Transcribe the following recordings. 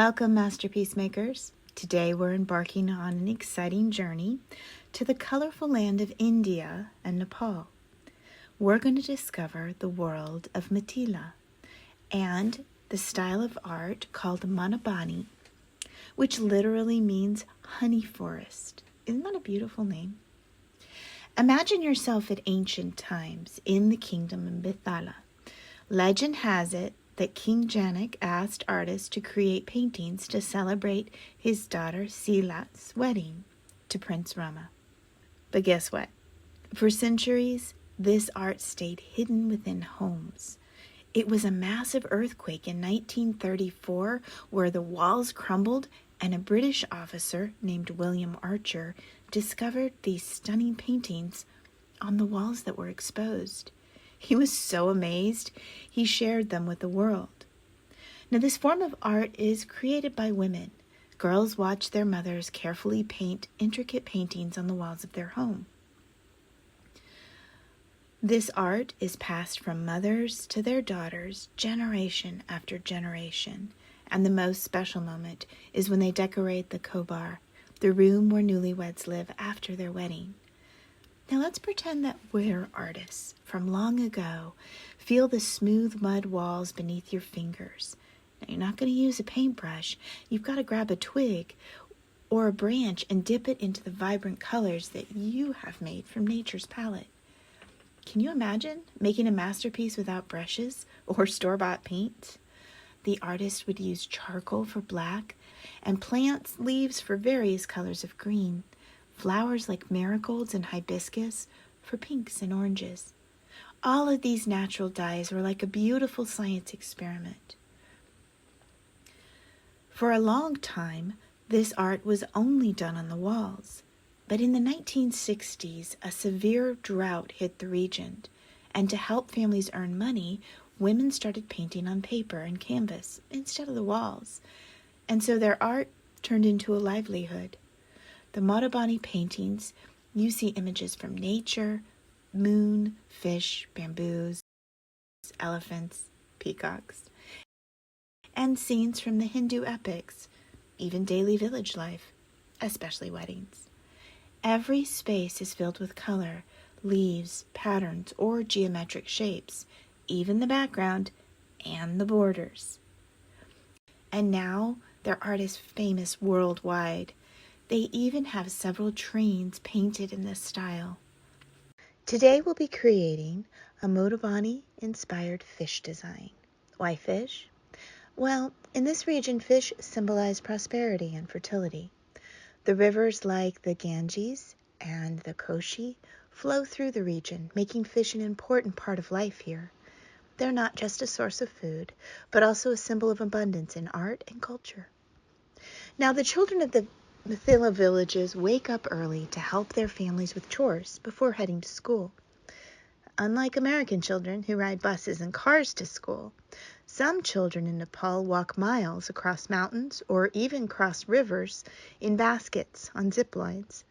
Welcome, masterpiece makers. Today we're embarking on an exciting journey to the colorful land of India and Nepal. We're going to discover the world of Mithila and the style of art called Madhubani, which literally means honey forest. Isn't that a beautiful name? Imagine yourself at ancient times in the kingdom of Mithila. Legend has it that King Janak asked artists to create paintings to celebrate his daughter Sila's wedding to Prince Rama. But guess what? For centuries, this art stayed hidden within homes. It was a massive earthquake in 1934 where the walls crumbled and a British officer named William Archer discovered these stunning paintings on the walls that were exposed. He was so amazed, he shared them with the world. Now, this form of art is created by women. Girls watch their mothers carefully paint intricate paintings on the walls of their home. This art is passed from mothers to their daughters, generation after generation. And the most special moment is when they decorate the kobar, the room where newlyweds live after their wedding. Now let's pretend that we're artists from long ago. Feel the smooth mud walls beneath your fingers. Now you're not going to use a paintbrush. You've got to grab a twig or a branch and dip it into the vibrant colors that you have made from nature's palette. Can you imagine making a masterpiece without brushes or store-bought paint? The artist would use charcoal for black and plant leaves for various colors of green. Flowers like marigolds and hibiscus for pinks and oranges. All of these natural dyes were like a beautiful science experiment. For a long time, this art was only done on the walls. But in the 1960s, a severe drought hit the region, and to help families earn money, women started painting on paper and canvas instead of the walls. And so their art turned into a livelihood. The Madhubani paintings, you see images from nature, moon, fish, bamboos, elephants, peacocks, and scenes from the Hindu epics, even daily village life, especially weddings. Every space is filled with color, leaves, patterns, or geometric shapes, even the background and the borders. And now their art is famous worldwide. They even have several trains painted in this style. Today we'll be creating a Madhubani-inspired fish design. Why fish? Well, in this region, fish symbolize prosperity and fertility. The rivers like the Ganges and the Koshi flow through the region, making fish an important part of life here. They're not just a source of food, but also a symbol of abundance in art and culture. Now, the children of the Mithila villages wake up early to help their families with chores before heading to school. Unlike American children who ride buses and cars to school, some children in Nepal walk miles across mountains or even cross rivers in baskets on zip lines.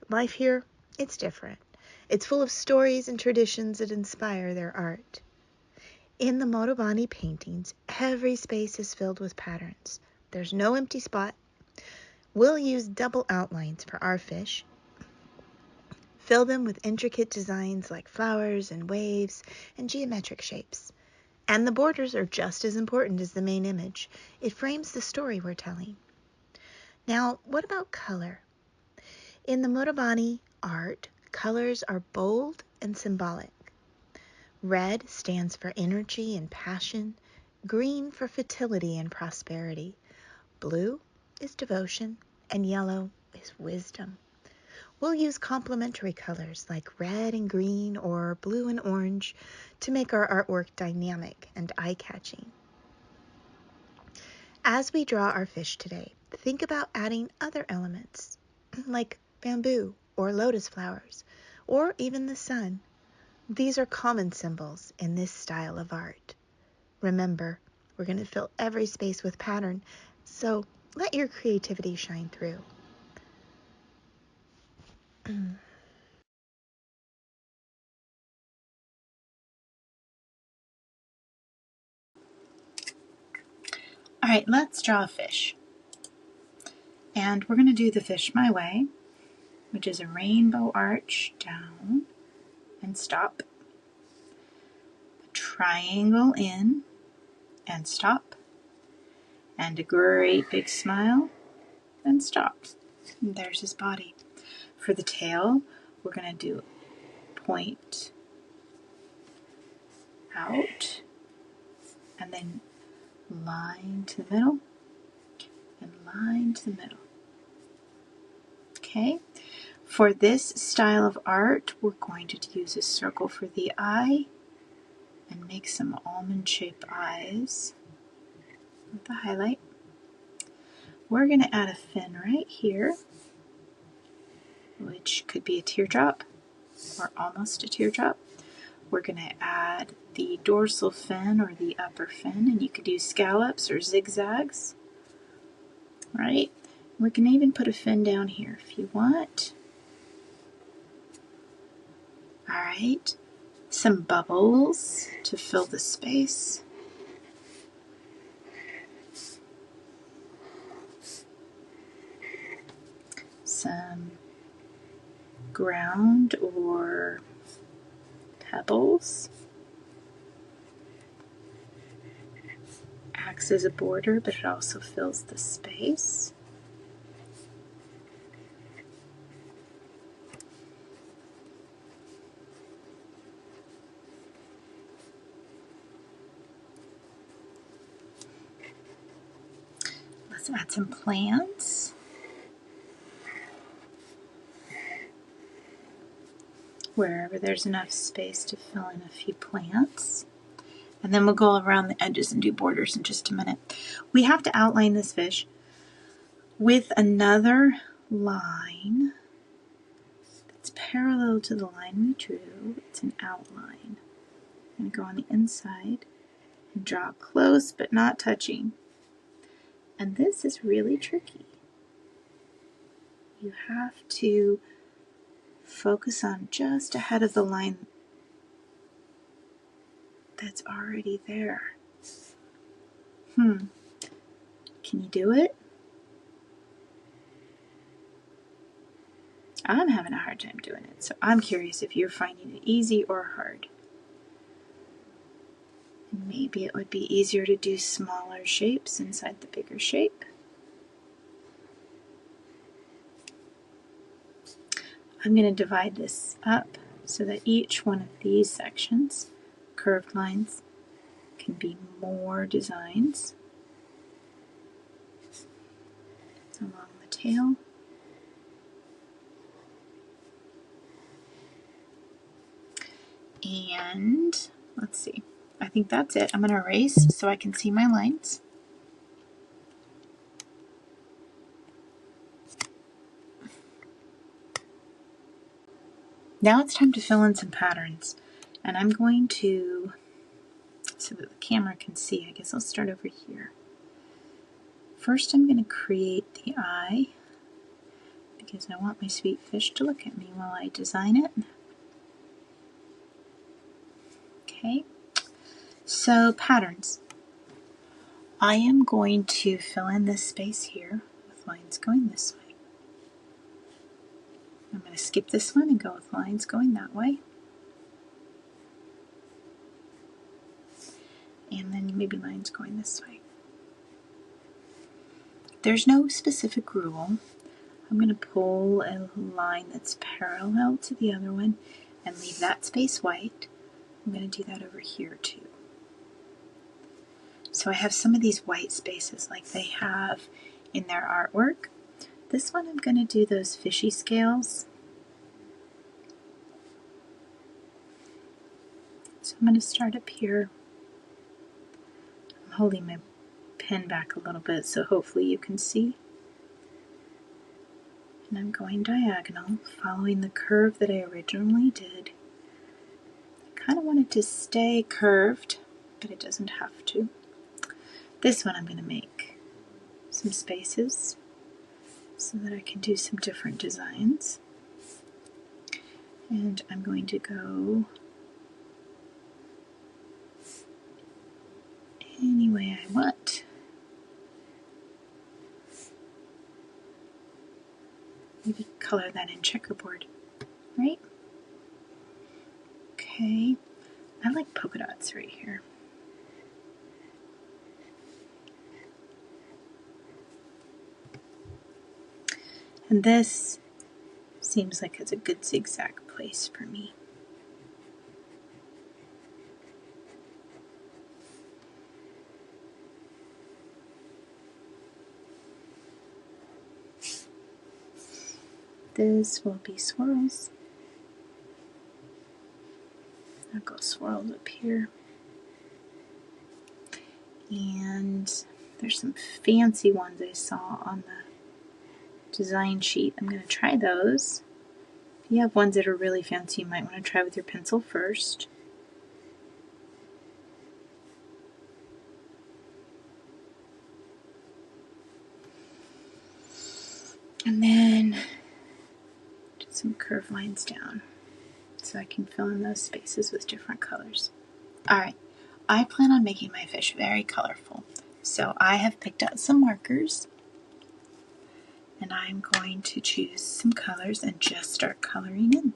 Life here, it's different. It's full of stories and traditions that inspire their art. In the Madhubani paintings, every space is filled with patterns. There's no empty spot. We'll use double outlines for our fish. Fill them with intricate designs like flowers and waves and geometric shapes. And the borders are just as important as the main image. It frames the story we're telling. Now, what about color? In the Madhubani art, colors are bold and symbolic. Red stands for energy and passion, green for fertility and prosperity, blue is devotion, and yellow is wisdom. We'll use complementary colors like red and green or blue and orange to make our artwork dynamic and eye-catching. As we draw our fish today, think about adding other elements like bamboo or lotus flowers or even the sun. These are common symbols in this style of art. Remember, we're going to fill every space with pattern, so let your creativity shine through. All right, let's draw a fish. And we're going to do the fish my way, which is a rainbow arch down and stop. A triangle in and stop. And a great big smile and stop. And there's his body. For the tail, we're going to do point out and then line to the middle and line to the middle. Okay? For this style of art, we're going to use a circle for the eye and make some almond-shaped eyes with the highlight. We're going to add a fin right here, which could be a teardrop or almost a teardrop. We're going to add the dorsal fin or the upper fin, and you could do scallops or zigzags, right? We can even put a fin down here if you want. All right, some bubbles to fill the space. Some ground or pebbles. Acts as a border, but it also fills the space. Let's add some plants. Wherever there's enough space to fill in a few plants. And then we'll go around the edges and do borders in just a minute. We have to outline this fish with another line that's parallel to the line we drew. It's an outline. I'm going to go on the inside and draw close but not touching. And this is really tricky. You have to focus on just ahead of the line that's already there. Can you do it? I'm having a hard time doing it, so I'm curious if you're finding it easy or hard. And maybe it would be easier to do smaller shapes inside the bigger shape. I'm going to divide this up so that each one of these sections, curved lines, can be more designs along the tail. And let's see, I think that's it. I'm going to erase so I can see my lines. Now it's time to fill in some patterns. And I'm going to, so that the camera can see, I guess I'll start over here. First I'm going to create the eye because I want my sweet fish to look at me while I design it. Okay, so patterns. I am going to fill in this space here with lines going this way. I'm going to skip this one and go with lines going that way. And then maybe lines going this way. There's no specific rule. I'm going to pull a line that's parallel to the other one and leave that space white. I'm going to do that over here too. So I have some of these white spaces like they have in their artwork. This one I'm going to do those fishy scales. So I'm going to start up here. I'm holding my pen back a little bit so hopefully you can see. And I'm going diagonal, following the curve that I originally did. I kind of want it to stay curved, but it doesn't have to. This one I'm going to make some spaces so that I can do some different designs. And I'm going to go any way I want. color than in checkerboard, right? Okay, I like polka dots right here. And this seems like it's a good zigzag place for me. This will be swirls. I'll go swirls up here. And there's some fancy ones I saw on the design sheet. I'm going to try those. If you have ones that are really fancy, you might want to try with your pencil first. And then just some curved lines down so I can fill in those spaces with different colors. Alright, I plan on making my fish very colorful. So I have picked out some markers and I'm going to choose some colors and just start coloring in.